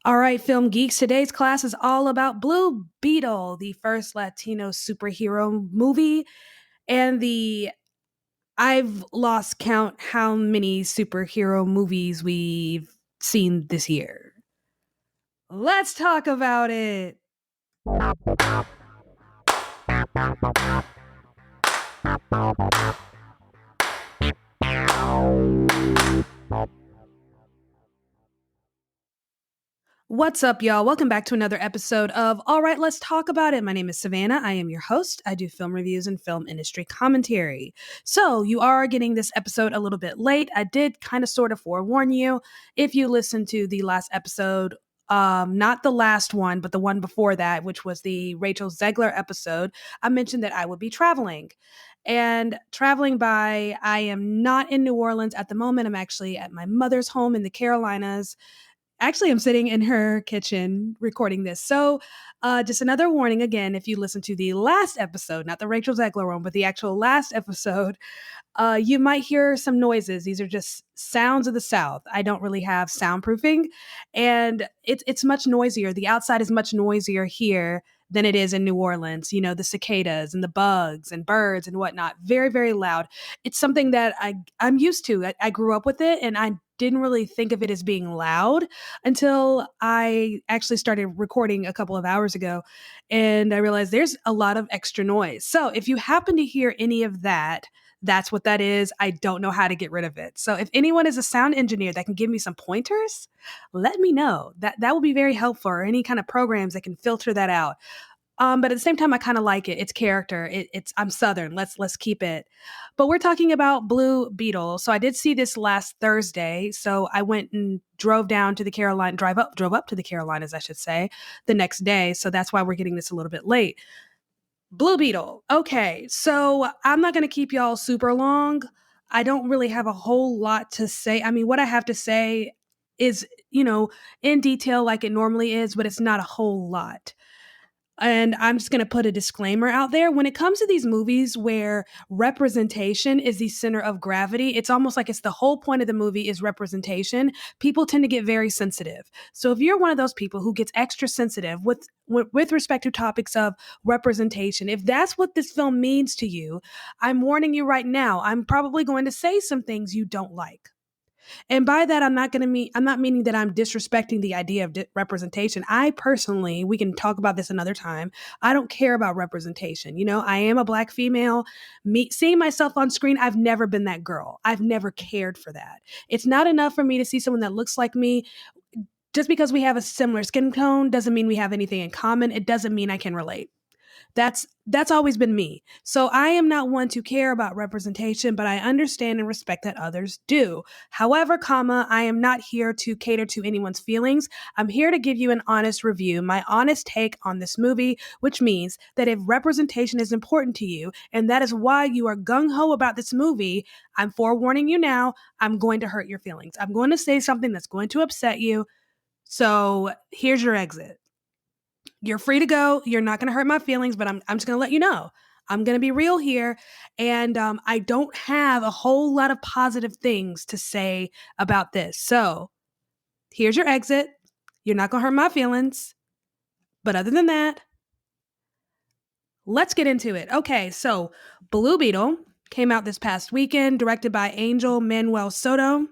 All right, film geeks, today's class is all about Blue Beetle, the first Latino superhero movie, and the I've lost count how many superhero movies we've seen this year. Let's talk about it. What's up, y'all? Welcome back to another episode of All Right, Let's Talk About It. My name is Savannah. I am your host. I do film reviews and film industry commentary. So, you are getting this episode a little bit late. I did kind of sort of forewarn you if you listened to the last episode. Not the last one, but the one before that, which was the Rachel Zegler episode. I mentioned that I would be traveling. And traveling by, I am not in New Orleans at the moment. I'm actually at my mother's home in the Carolinas. Actually, I'm sitting in her kitchen recording this. So, just another warning again, if you listen to the last episode, not the Rachel Zegler one, but the actual last episode, you might hear some noises. These are just sounds of the South. I don't really have soundproofing, and it's much noisier. The outside is much noisier here than it is in New Orleans. You know, the cicadas and the bugs and birds and whatnot. Very, very loud. It's something that I'm used to. I grew up with it, and I didn't really think of it as being loud until I actually started recording a couple of hours ago, and I realized there's a lot of extra noise. So if you happen to hear any of that, that's what that is. I don't know how to get rid of it. So if anyone is a sound engineer that can give me some pointers, let me know. That will be very helpful, or any kind of programs that can filter that out. But at the same time, I kind of like it. It's character. It's I'm Southern. Let's keep it. But we're talking about Blue Beetle. So I did see this last Thursday. So I went and drove down to the Carolina, drove up to the Carolinas, I should say, the next day. So that's why we're getting this a little bit late. Blue Beetle. Okay, so I'm not going to keep y'all super long. I don't really have a whole lot to say. I mean, what I have to say is, in detail like it normally is, but it's not a whole lot. And I'm just going to put a disclaimer out there. When it comes to these movies where representation is the center of gravity, it's almost like it's the whole point of the movie is representation. People tend to get very sensitive. So if you're one of those people who gets extra sensitive with respect to topics of representation, if that's what this film means to you, I'm warning you right now. I'm probably going to say some things you don't like. And by that, I'm not meaning that I'm disrespecting the idea of representation. I personally, we can talk about this another time. I don't care about representation. You know, I am a black female. Seeing myself on screen, I've never been that girl. I've never cared for that. It's not enough for me to see someone that looks like me. Just because we have a similar skin tone doesn't mean we have anything in common. It doesn't mean I can relate. That's always been me. So I am not one to care about representation, but I understand and respect that others do. However, I am not here to cater to anyone's feelings. I'm here to give you an honest review, my honest take on this movie, which means that if representation is important to you and that is why you are gung-ho about this movie, I'm forewarning you now, I'm going to hurt your feelings. I'm going to say something that's going to upset you. So here's your exit. You're free to go. You're not going to hurt my feelings, but I'm just going to let you know. I'm going to be real here. And I don't have a whole lot of positive things to say about this. So here's your exit. You're not going to hurt my feelings. But other than that, let's get into it. Okay, so Blue Beetle came out this past weekend, directed by Angel Manuel Soto.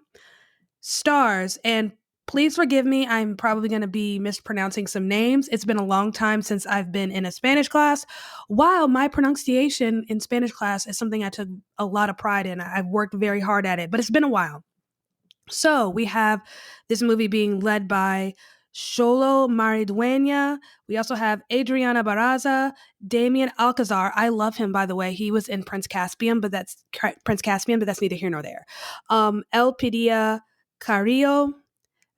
Stars, and please forgive me, I'm probably going to be mispronouncing some names. It's been a long time since I've been in a Spanish class. While my pronunciation in Spanish class is something I took a lot of pride in, I've worked very hard at it, but it's been a while. So we have this movie being led by Xolo Maridueña. We also have Adriana Barraza, Damien Alcazar. I love him, by the way. He was in Prince Caspian, but that's neither here nor there. El Padilla Carrillo,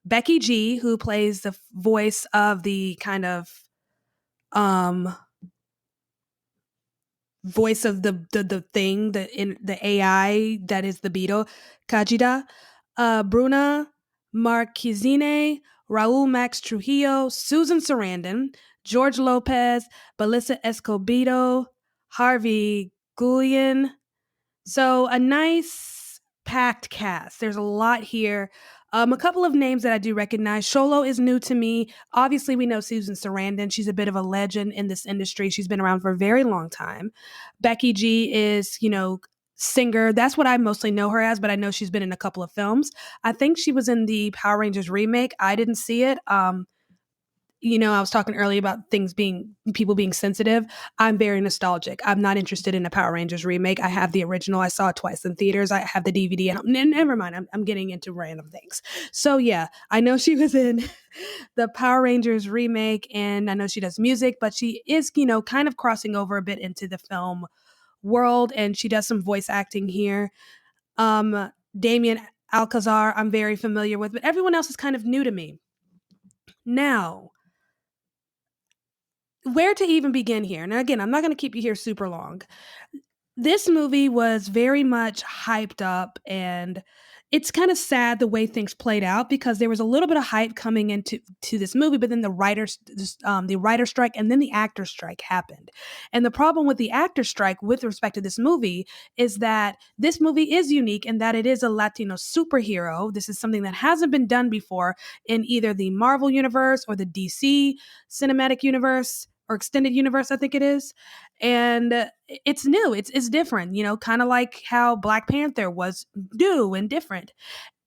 Becky G, who plays the voice of the kind of voice of the thing that in the AI that is the Beetle, Kajida, Bruna Marquezine, Raul Max Trujillo, Susan Sarandon, George Lopez, Belissa Escobedo, Harvey Guillen. So a nice packed cast. There's a lot here. A couple of names that I do recognize. Sholo is new to me. Obviously, we know Susan Sarandon. She's a bit of a legend in this industry. She's been around for a very long time. Becky G is, singer. That's what I mostly know her as, but I know she's been in a couple of films. I think she was in the Power Rangers remake. I didn't see it. I was talking earlier about people being sensitive. I'm very nostalgic. I'm not interested in a Power Rangers remake. I have the original. I saw it twice in theaters. I have the DVD. And never mind. I'm getting into random things. So yeah, I know she was in the Power Rangers remake, and I know she does music, but she is, kind of crossing over a bit into the film world, and she does some voice acting here. Damien Alcazar, I'm very familiar with, but everyone else is kind of new to me. Now, where to even begin here? Now, again, I'm not going to keep you here super long. This movie was very much hyped up, and it's kind of sad the way things played out because there was a little bit of hype coming into this movie, but then the writer strike and then the actor strike happened. And the problem with the actor strike with respect to this movie is that this movie is unique in that it is a Latino superhero. This is something that hasn't been done before in either the Marvel universe or the DC cinematic universe or extended universe, I think it is. And it's new. It's different, kind of like how Black Panther was new and different.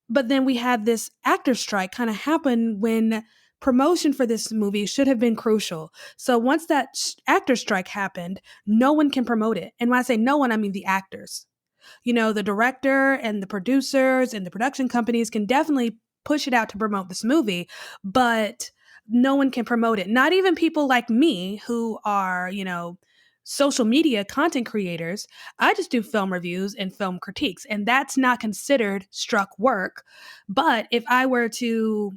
But then we had this actor strike kind of happen when promotion for this movie should have been crucial. So once that actor strike happened, no one can promote it. And when I say no one, I mean the actors. The director and the producers and the production companies can definitely push it out to promote this movie, but no one can promote it. Not even people like me who are, social media content creators. I just do film reviews and film critiques, and that's not considered struck work. But if I were to,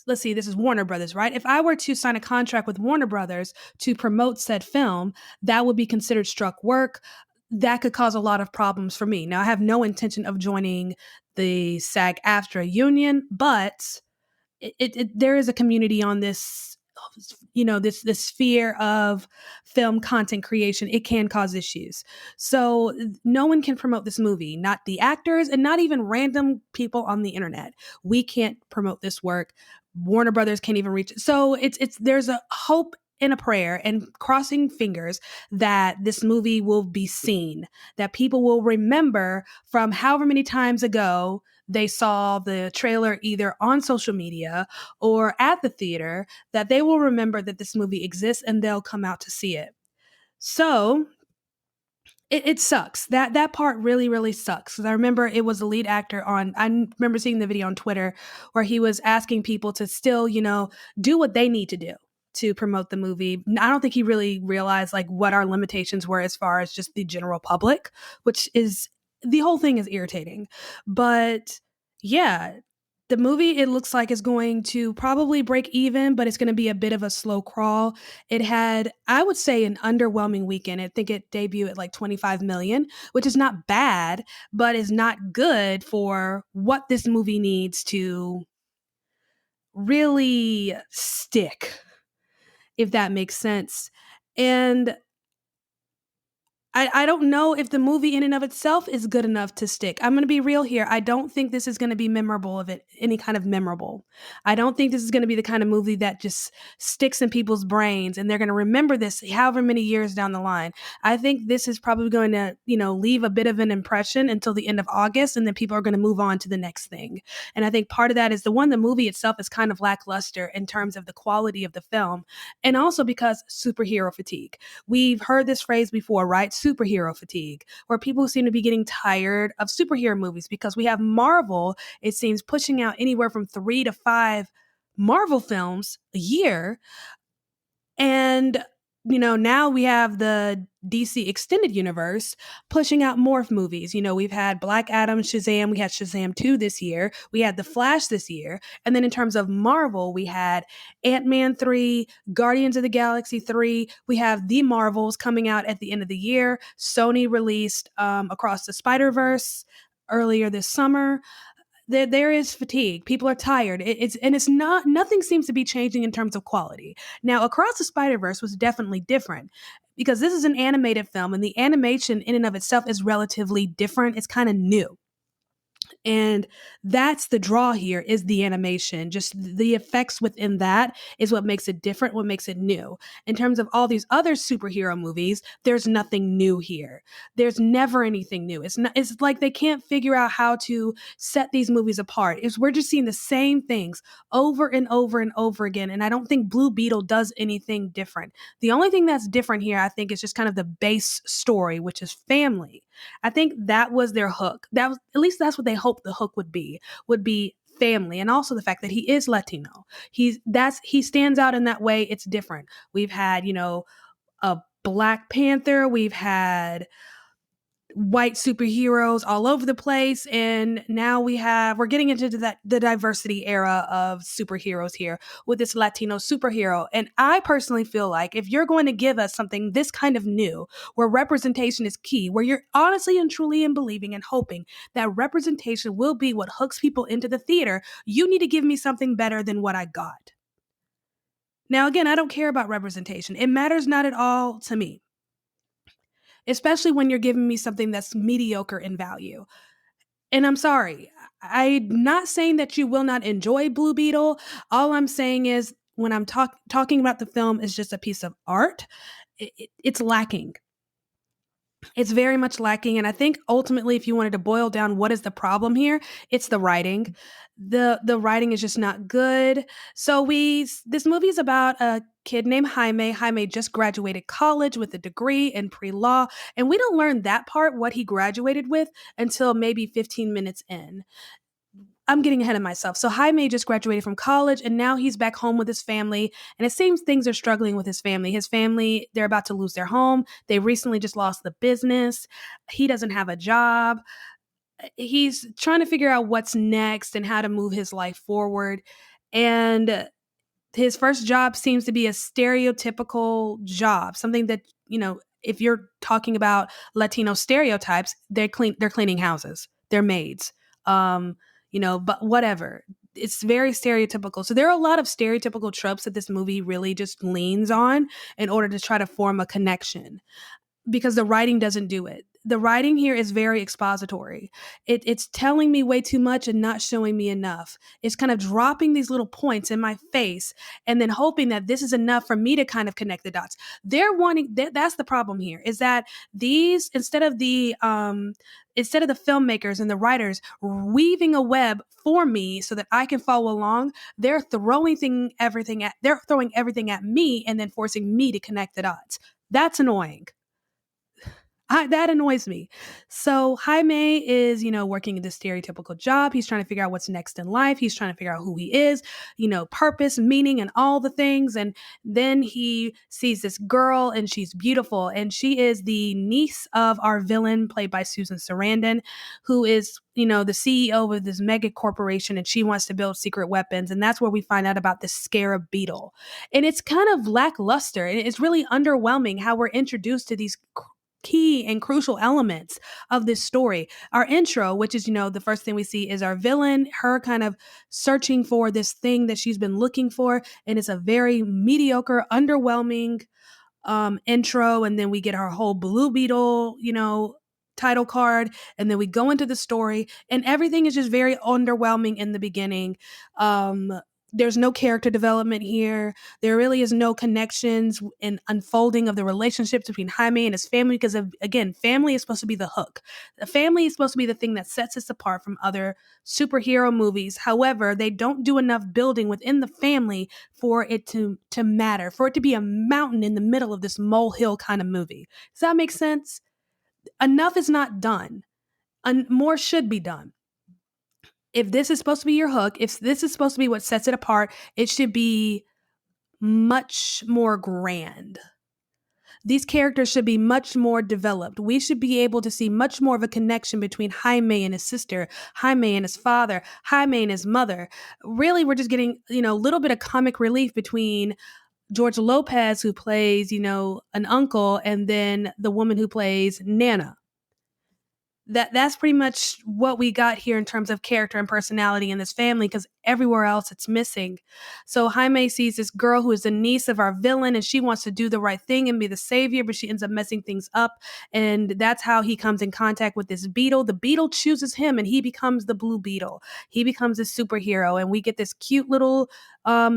let's see, this is Warner Brothers, right? If I were to sign a contract with Warner Brothers to promote said film, that would be considered struck work. That could cause a lot of problems for me. Now, I have no intention of joining the SAG-AFTRA union, but there is a community on this, this sphere of film content creation. It can cause issues. So no one can promote this movie, not the actors and not even random people on the internet. We can't promote this work. Warner Brothers can't even reach it. So there's a hope and a prayer and crossing fingers that this movie will be seen, that people will remember from however many times ago they saw the trailer either on social media or at the theater, that they will remember that this movie exists and they'll come out to see it. So it sucks. That part really, really sucks. Because I remember it was the lead actor I remember seeing the video on Twitter where he was asking people to still, do what they need to do to promote the movie. I don't think he really realized like what our limitations were as far as just the general public, which is, the whole thing is irritating. But yeah, the movie, it looks like, is going to probably break even, but it's going to be a bit of a slow crawl. It had, I would say, an underwhelming weekend. I think it debuted at like 25 million, which is not bad, but is not good for what this movie needs to really stick, if that makes sense. And I don't know if the movie in and of itself is good enough to stick. I'm going to be real here. I don't think this is going to be memorable of it, any kind of memorable. I don't think this is going to be the kind of movie that just sticks in people's brains and they're going to remember this however many years down the line. I think this is probably going to, leave a bit of an impression until the end of August, and then people are going to move on to the next thing. And I think part of that is the movie itself is kind of lackluster in terms of the quality of the film, and also because superhero fatigue. We've heard this phrase before, right? Superhero fatigue, where people seem to be getting tired of superhero movies because we have Marvel, it seems, pushing out anywhere from 3 to 5 Marvel films a year. And, now we have the DC extended universe pushing out more movies. We've had Black Adam, Shazam, we had Shazam 2 this year, we had The Flash this year. And then in terms of Marvel, we had Ant-Man 3, Guardians of the Galaxy 3. We have The Marvels coming out at the end of the year. Sony released Across the Spider-Verse earlier this summer. There is fatigue. People are tired. It's not, nothing seems to be changing in terms of quality. Now, Across the Spider-Verse was definitely different because this is an animated film, and the animation in and of itself is relatively different. It's kind of new. And that's the draw here, is the animation. Just the effects within that is what makes it different, what makes it new. In terms of all these other superhero movies, there's nothing new here. There's never anything new. It's like they can't figure out how to set these movies apart. We're just seeing the same things over and over and over again. And I don't think Blue Beetle does anything different. The only thing that's different here, I think, is just kind of the base story, which is family. I think that was their hook. That was, at least that's what they hoped the hook would be family, and also the fact that he is Latino. He stands out in that way. It's different. We've had, a Black Panther, we've had white superheroes all over the place, and now we're getting into the diversity era of superheroes here with this Latino superhero. And I personally feel like if you're going to give us something this kind of new, where representation is key, where you're honestly and truly and believing and hoping that representation will be what hooks people into the theater, you need to give me something better than what I got. Now, again, I don't care about representation. It matters not at all to me, especially when you're giving me something that's mediocre in value. And I'm sorry, I'm not saying that you will not enjoy Blue Beetle. All I'm saying is, when I'm talking about the film is just a piece of art, it's lacking. It's very much lacking. And I think ultimately, if you wanted to boil down what is the problem here, it's the writing. The writing is just not good. So this movie is about a kid named Jaime. Jaime just graduated college with a degree in pre-law. And we don't learn that part, what he graduated with, until maybe 15 minutes in. I'm getting ahead of myself. So Jaime just graduated from college, and now he's back home with his family. And it seems things are struggling with his family. His family, they're about to lose their home. They recently just lost the business. He doesn't have a job. He's trying to figure out what's next and how to move his life forward. And his first job seems to be a stereotypical job, something that, if you're talking about Latino stereotypes, they're cleaning houses, they're maids. But whatever. It's very stereotypical. So there are a lot of stereotypical tropes that this movie really just leans on in order to try to form a connection, because the writing doesn't do it. The writing here is very expository. It's telling me way too much and not showing me enough. It's kind of dropping these little points in my face and then hoping that this is enough for me to kind of connect the dots. They're wanting that's the problem here, is that these, instead of the filmmakers and the writers weaving a web for me so that I can follow along, they're throwing everything at me and then forcing me to connect the dots. That's annoying. That annoys me. So Jaime is, working this stereotypical job. He's trying to figure out what's next in life. He's trying to figure out who he is, purpose, meaning, and all the things. And then he sees this girl, and she's beautiful. And she is the niece of our villain, played by Susan Sarandon, who is, the CEO of this mega corporation, and she wants to build secret weapons. And that's where we find out about this scarab beetle. And it's kind of lackluster. And it's really underwhelming how we're introduced to these key and crucial elements of this story. Our intro, which is, the first thing we see is our villain, her kind of searching for this thing that she's been looking for. And it's a very mediocre, underwhelming intro. And then we get our whole Blue Beetle, title card. And then we go into the story, and everything is just very underwhelming in the beginning. There's no character development here. There really is no connections and unfolding of the relationships between Jaime and his family, because, again, family is supposed to be the hook. The family is supposed to be the thing that sets us apart from other superhero movies. However, they don't do enough building within the family for it to matter, for it to be a mountain in the middle of this molehill kind of movie. Does that make sense? Enough is not done. More should be done. If this is supposed to be your hook, if this is supposed to be what sets it apart, it should be much more grand. These characters should be much more developed. We should be able to see much more of a connection between Jaime and his sister, Jaime and his father, Jaime and his mother. Really, we're just getting, a little bit of comic relief between George Lopez, who plays, an uncle, and then the woman who plays Nana. That's pretty much what we got here in terms of character and personality in this family, because everywhere else it's missing. So Jaime sees this girl who is the niece of our villain, and she wants to do the right thing and be the savior, but she ends up messing things up. And that's how he comes in contact with this beetle. The beetle chooses him, and he becomes the blue beetle. He becomes a superhero, and we get this cute little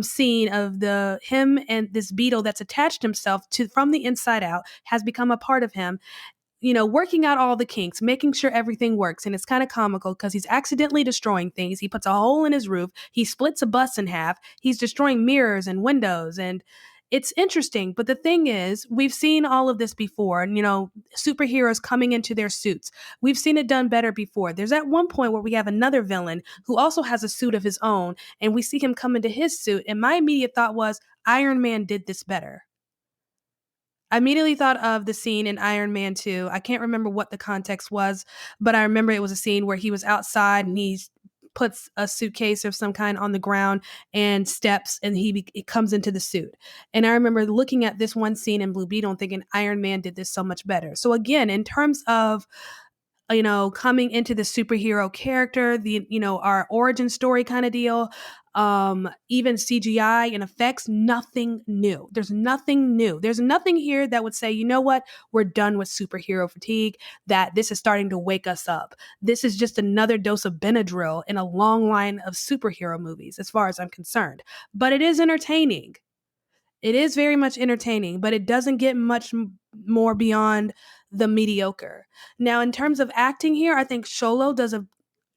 scene of the him and this beetle that's attached himself to from the inside out, has become a part of him, working out all the kinks, making sure everything works. And it's kind of comical because he's accidentally destroying things. He puts a hole in his roof. He splits a bus in half. He's destroying mirrors and windows. And it's interesting. But the thing is, we've seen all of this before, and, superheroes coming into their suits. We've seen it done better before. There's at one point where we have another villain who also has a suit of his own, and we see him come into his suit. And my immediate thought was, Iron Man did this better. I immediately thought of the scene in Iron Man 2. I can't remember what the context was, but I remember it was a scene where he was outside and he puts a suitcase of some kind on the ground and steps, and it comes into the suit. And I remember looking at this one scene in Blue Beetle and thinking Iron Man did this so much better. So again, in terms of coming into the superhero character, our origin story kind of deal, even CGI and effects, nothing new. There's nothing new. There's nothing here that would say, you know what, we're done with superhero fatigue, that this is starting to wake us up. This is just another dose of Benadryl in a long line of superhero movies, as far as I'm concerned. But it is entertaining. It is very much entertaining, but it doesn't get much more beyond the mediocre. Now, in terms of acting here, I think Sholo does a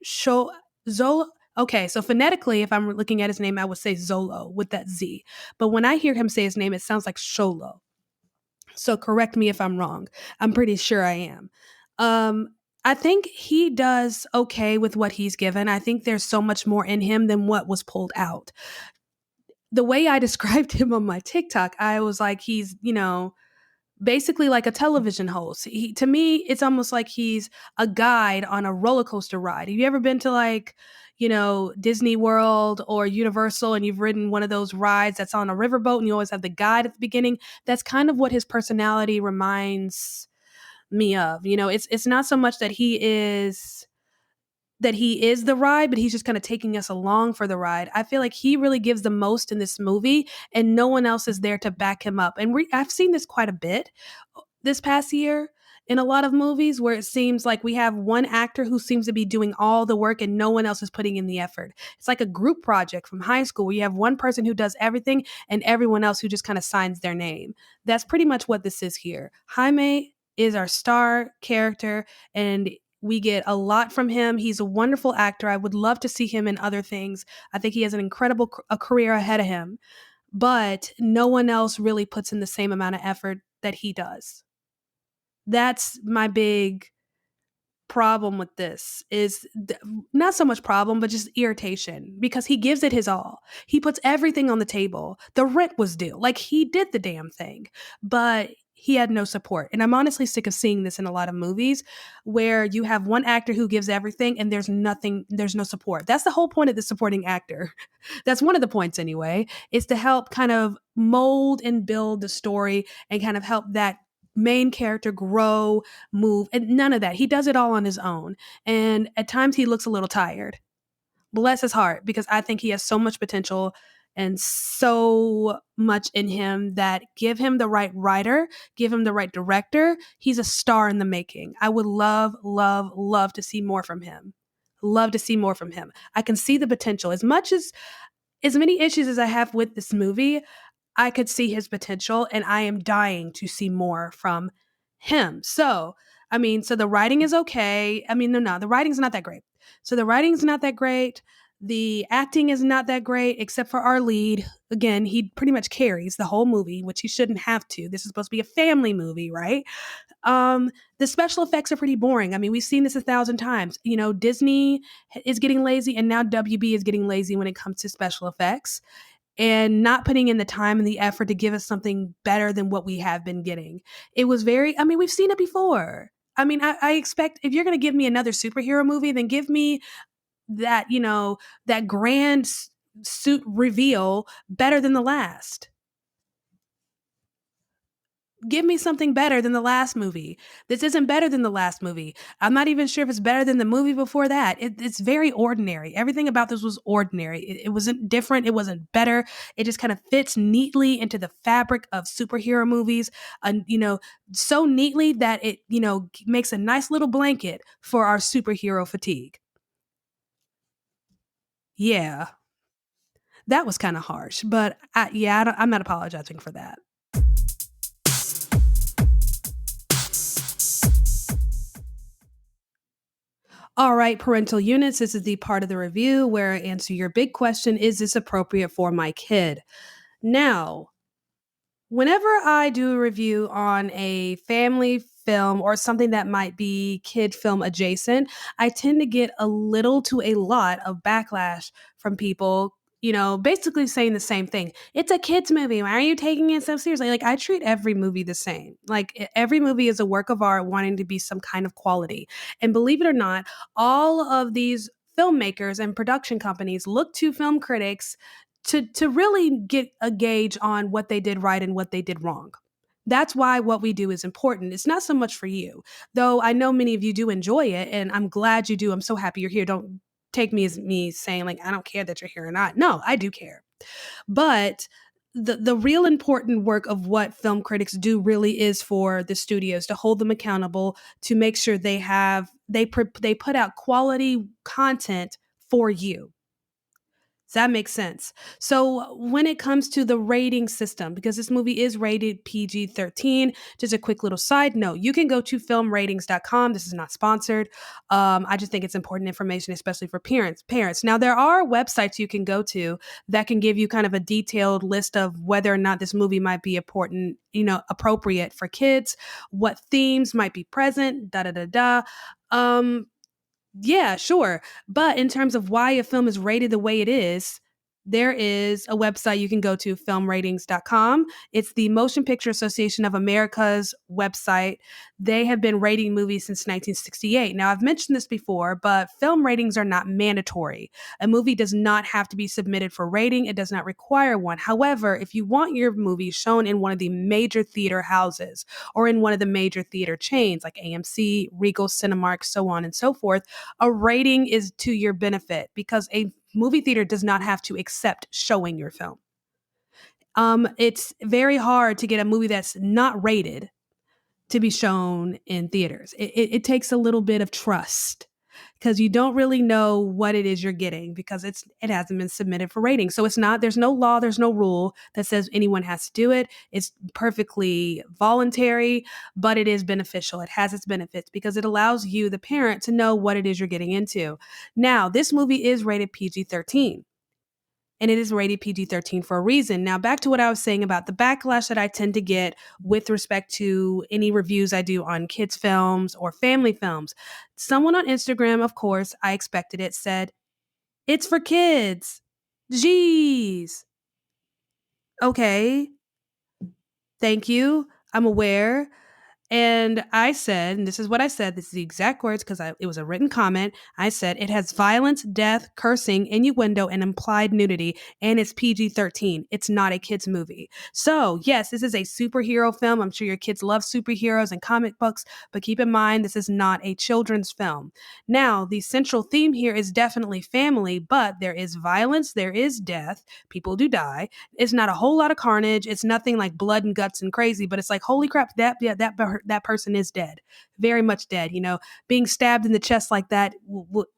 show Zolo. Okay, so phonetically, if I'm looking at his name, I would say Zolo with that Z. But when I hear him say his name, it sounds like Sholo. So correct me if I'm wrong. I'm pretty sure I am. Um, I think he does okay with what he's given. I think there's so much more in him than what was pulled out. The way I described him on my TikTok, I was like, he's, basically like a television host. To me, it's almost like he's a guide on a roller coaster ride. Have you ever been to like, Disney World or Universal, and you've ridden one of those rides that's on a riverboat and you always have the guide at the beginning? That's kind of what his personality reminds me of. It's not so much that he is the ride, but he's just kind of taking us along for the ride. I feel like he really gives the most in this movie, and no one else is there to back him up. And I've seen this quite a bit this past year in a lot of movies, where it seems like we have one actor who seems to be doing all the work and no one else is putting in the effort. It's like a group project from high school where you have one person who does everything and everyone else who just kind of signs their name. That's pretty much what this is here. Jaime is our star character, and we get a lot from him. He's a wonderful actor. I would love to see him in other things. I think he has an incredible a career ahead of him, but no one else really puts in the same amount of effort that he does. That's my big problem with this, is not so much problem, but just irritation, because he gives it his all. He puts everything on the table. The rent was due. Like, he did the damn thing, but he had no support. And I'm honestly sick of seeing this in a lot of movies where you have one actor who gives everything and there's no support. That's the whole point of the supporting actor. That's one of the points anyway, is to help kind of mold and build the story and kind of help that main character grow, move, and none of that. He does it all on his own. And at times he looks a little tired. Bless his heart, because I think he has so much potential and so much in him that give him the right writer, give him the right director. He's a star in the making. I would love, love, love to see more from him. Love to see more from him. I can see the potential. As many issues as I have with this movie, I could see his potential, and I am dying to see more from him. So the writing is okay. No, the writing's not that great. So the writing's not that great. The acting is not that great, except for our lead. Again, he pretty much carries the whole movie, which he shouldn't have to. This is supposed to be a family movie, right? The special effects are pretty boring. We've seen this 1,000 times. Disney is getting lazy, and now WB is getting lazy when it comes to special effects, and not putting in the time and the effort to give us something better than what we have been getting. It was we've seen it before. I expect, if you're going to give me another superhero movie, then give me that, that grand suit reveal better than the last. give me something better than the last movie. This isn't better than the last movie. I'm not even sure if it's better than the movie before that. It's very ordinary. Everything about this was ordinary. It wasn't different. It wasn't better. It just kind of fits neatly into the fabric of superhero movies, and so neatly that it makes a nice little blanket for our superhero fatigue. Yeah, that was kind of harsh, but I'm not apologizing for that. All right, parental units. This is the part of the review where I answer your big question: is this appropriate for my kid? Now, whenever I do a review on a family film or something that might be kid film adjacent, I tend to get a little to a lot of backlash from people, basically saying the same thing. It's a kids movie. Why are you taking it so seriously? Like, I treat every movie the same. Like, every movie is a work of art wanting to be some kind of quality. And believe it or not, all of these filmmakers and production companies look to film critics to really get a gauge on what they did right and what they did wrong. That's why what we do is important. It's not so much for you, though I know many of you do enjoy it, and I'm glad you do. I'm so happy you're here. Don't take me as me saying like I don't care that you're here or not. No, I do care. But the real important work of what film critics do really is for the studios to hold them accountable, to make sure they put out quality content for you. Does that make sense? So, when it comes to the rating system, because this movie is rated PG 13, just a quick little side note, you can go to filmratings.com. This is not sponsored. I just think it's important information, especially for parents. Now, there are websites you can go to that can give you kind of a detailed list of whether or not this movie might be important, appropriate for kids, what themes might be present, da da da da. Um, yeah, sure. But in terms of why a film is rated the way it is, there is a website you can go to, filmratings.com. It's the Motion Picture Association of America's website. They have been rating movies since 1968. Now, I've mentioned this before, but film ratings are not mandatory. A movie does not have to be submitted for rating, it does not require one. However, if you want your movie shown in one of the major theater houses or in one of the major theater chains like AMC, Regal, Cinemark, so on and so forth, a rating is to your benefit because a movie theater does not have to accept showing your film. It's very hard to get a movie that's not rated to be shown in theaters. It takes a little bit of trust because you don't really know what it is you're getting because it hasn't been submitted for rating. So there's no law, there's no rule that says anyone has to do it. It's perfectly voluntary, but it is beneficial. It has its benefits because it allows you, the parent, to know what it is you're getting into. Now, this movie is rated PG-13. And it is rated PG-13 for a reason. Now, back to what I was saying about the backlash that I tend to get with respect to any reviews I do on kids' films or family films. Someone on Instagram, of course, I expected it, said, "It's for kids." Jeez. Okay. Thank you. I'm aware. And I said, and this is what I said, this is the exact words because it was a written comment. I said, it has violence, death, cursing, innuendo, and implied nudity, and it's PG-13. It's not a kid's movie. So, yes, this is a superhero film. I'm sure your kids love superheroes and comic books, but keep in mind, this is not a children's film. Now, the central theme here is definitely family, but there is violence, there is death, people do die. It's not a whole lot of carnage. It's nothing like blood and guts and crazy, but it's like, holy crap, that person is dead, very much dead. Being stabbed in the chest like that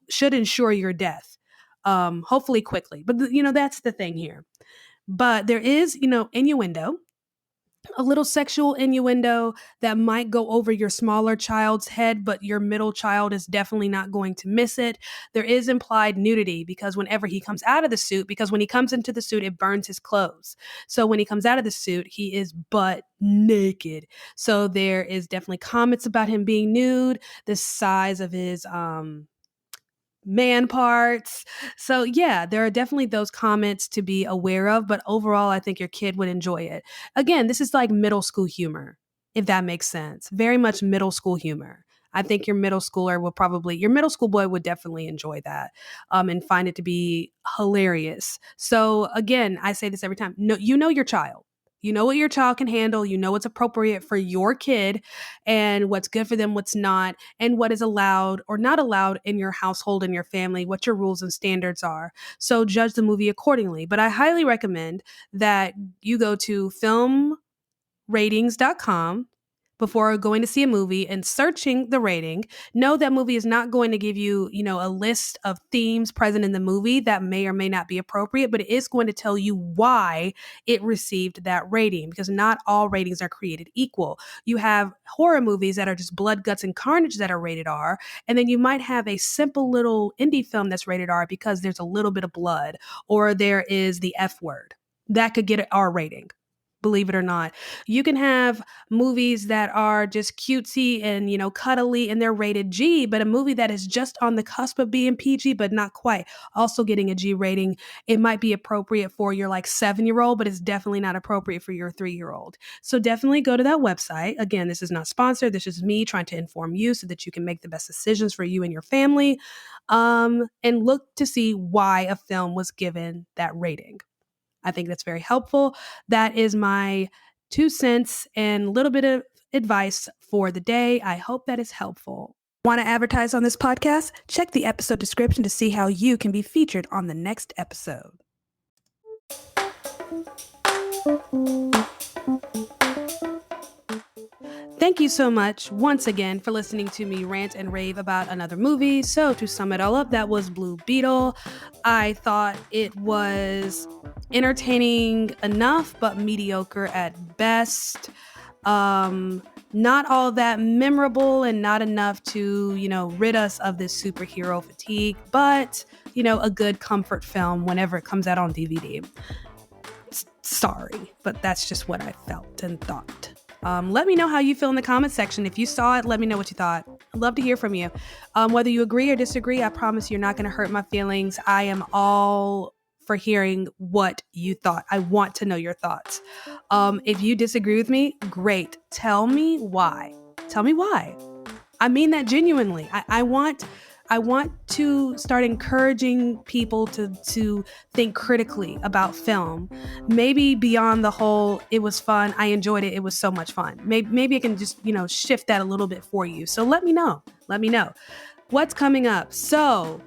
should ensure your death, hopefully quickly. But that's the thing here. But there is, innuendo, a little sexual innuendo that might go over your smaller child's head, but your middle child is definitely not going to miss it. There is implied nudity because whenever he comes out of the suit, because when he comes into the suit, it burns his clothes. So when he comes out of the suit, he is butt naked. So there is definitely comments about him being nude, the size of his man parts. So yeah, there are definitely those comments to be aware of, but overall I think your kid would enjoy it. Again, this is like middle school humor, if that makes sense. Very much middle school humor. I think your middle school boy would definitely enjoy that, and find it to be hilarious. So again, I say this every time. No, you know your child. You know what your child can handle. You know what's appropriate for your kid and what's good for them, what's not, and what is allowed or not allowed in your household and your family, what your rules and standards are. So judge the movie accordingly. But I highly recommend that you go to filmratings.com before going to see a movie and searching the rating. No, that movie is not going to give you, a list of themes present in the movie that may or may not be appropriate, but it is going to tell you why it received that rating, because not all ratings are created equal. You have horror movies that are just blood, guts, and carnage that are rated R, and then you might have a simple little indie film that's rated R because there's a little bit of blood or there is the F word. That could get an R rating. Believe it or not. You can have movies that are just cutesy and, cuddly and they're rated G, but a movie that is just on the cusp of being PG, but not quite, also getting a G rating. It might be appropriate for your 7-year-old, but it's definitely not appropriate for your 3-year-old. So definitely go to that website. Again, this is not sponsored. This is me trying to inform you so that you can make the best decisions for you and your family. And look to see why a film was given that rating. I think that's very helpful. That is my 2 cents and a little bit of advice for the day. I hope that is helpful. Want to advertise on this podcast? Check the episode description to see how you can be featured on the next episode. Thank you so much once again for listening to me rant and rave about another movie. So to sum it all up, that was Blue Beetle. I thought it was entertaining enough, but mediocre at best. Not all that memorable and not enough to, rid us of this superhero fatigue, but, a good comfort film whenever it comes out on DVD. Sorry, but that's just what I felt and thought. Let me know how you feel in the comment section. If you saw it, let me know what you thought. I'd love to hear from you. Whether you agree or disagree, I promise you're not going to hurt my feelings. I am all for hearing what you thought. I want to know your thoughts. If you disagree with me, great. Tell me why. Tell me why. I mean that genuinely. I want to start encouraging people to think critically about film. Maybe beyond the whole, it was fun, I enjoyed it, it was so much fun. Maybe I can just, shift that a little bit for you. So let me know. What's coming up? So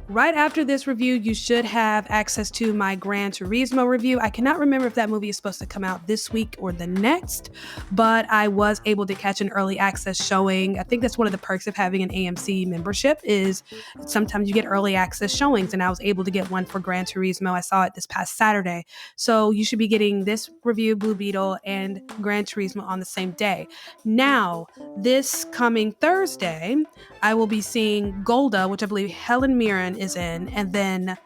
right after this review, you should have access to my Gran Turismo review. I cannot remember if that movie is supposed to come out this week or the next, but I was able to catch an early access showing. I think that's one of the perks of having an AMC membership is sometimes you get early access showings, and I was able to get one for Gran Turismo. I saw it this past Saturday. So you should be getting this review, Blue Beetle, and Gran Turismo on the same day. Now, this coming Thursday, I will be seeing Golda, which I believe Helen Mirren is in, and then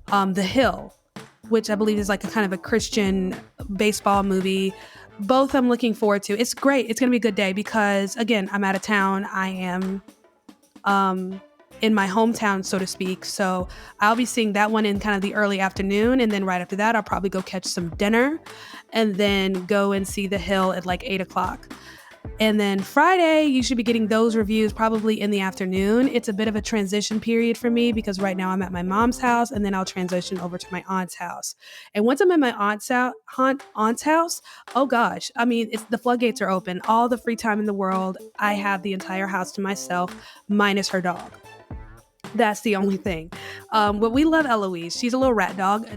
The Hill, which I believe is like a kind of a Christian baseball movie. Both I'm looking forward to. It's great. It's going to be a good day because, again, I'm out of town. I am in my hometown, so to speak. So I'll be seeing that one in kind of the early afternoon. And then right after that, I'll probably go catch some dinner and then go and see The Hill at 8 o'clock. And then Friday, you should be getting those reviews probably in the afternoon. It's a bit of a transition period for me because right now I'm at my mom's house and then I'll transition over to my aunt's house. And once I'm at my aunt's house, oh gosh, I mean, the floodgates are open. All the free time in the world. I have the entire house to myself, minus her dog. That's the only thing. But we love Eloise. She's a little rat dog.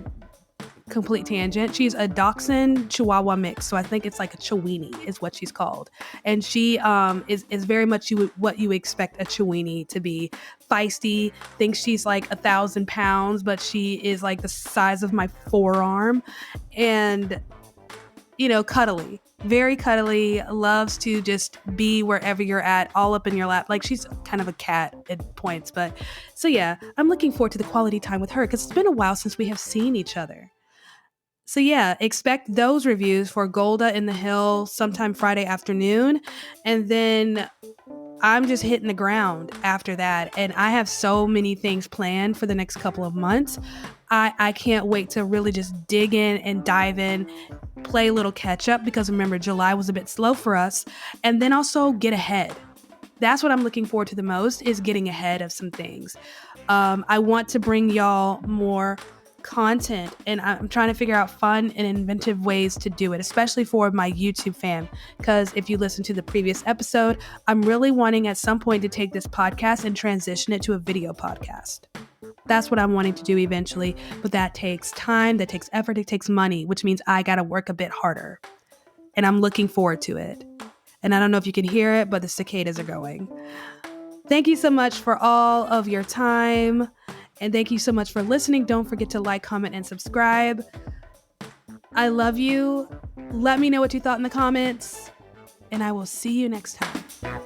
Complete tangent. She's a Dachshund Chihuahua mix, so I think it's like a Chiweenie is what she's called, and she is very much what you expect a Chiweenie to be. Feisty, thinks she's like 1,000 pounds, but she is like the size of my forearm, and cuddly, very cuddly, loves to just be wherever you're at, all up in your lap. Like she's kind of a cat at points, but so yeah, I'm looking forward to the quality time with her because it's been a while since we have seen each other. So yeah, expect those reviews for Golda in the Hill sometime Friday afternoon. And then I'm just hitting the ground after that. And I have so many things planned for the next couple of months. I can't wait to really just dig in and dive in, play a little catch up because remember, July was a bit slow for us. And then also get ahead. That's what I'm looking forward to the most is getting ahead of some things. I want to bring y'all more content, and I'm trying to figure out fun and inventive ways to do it, especially for my YouTube fam. Because if you listen to the previous episode, I'm really wanting at some point to take this podcast and transition it to a video podcast. That's what I'm wanting to do eventually, but that takes time, that takes effort, it takes money, which means I got to work a bit harder. And I'm looking forward to it. And I don't know if you can hear it, but the cicadas are going. Thank you so much for all of your time. And thank you so much for listening. Don't forget to like, comment, and subscribe. I love you. Let me know what you thought in the comments. And I will see you next time.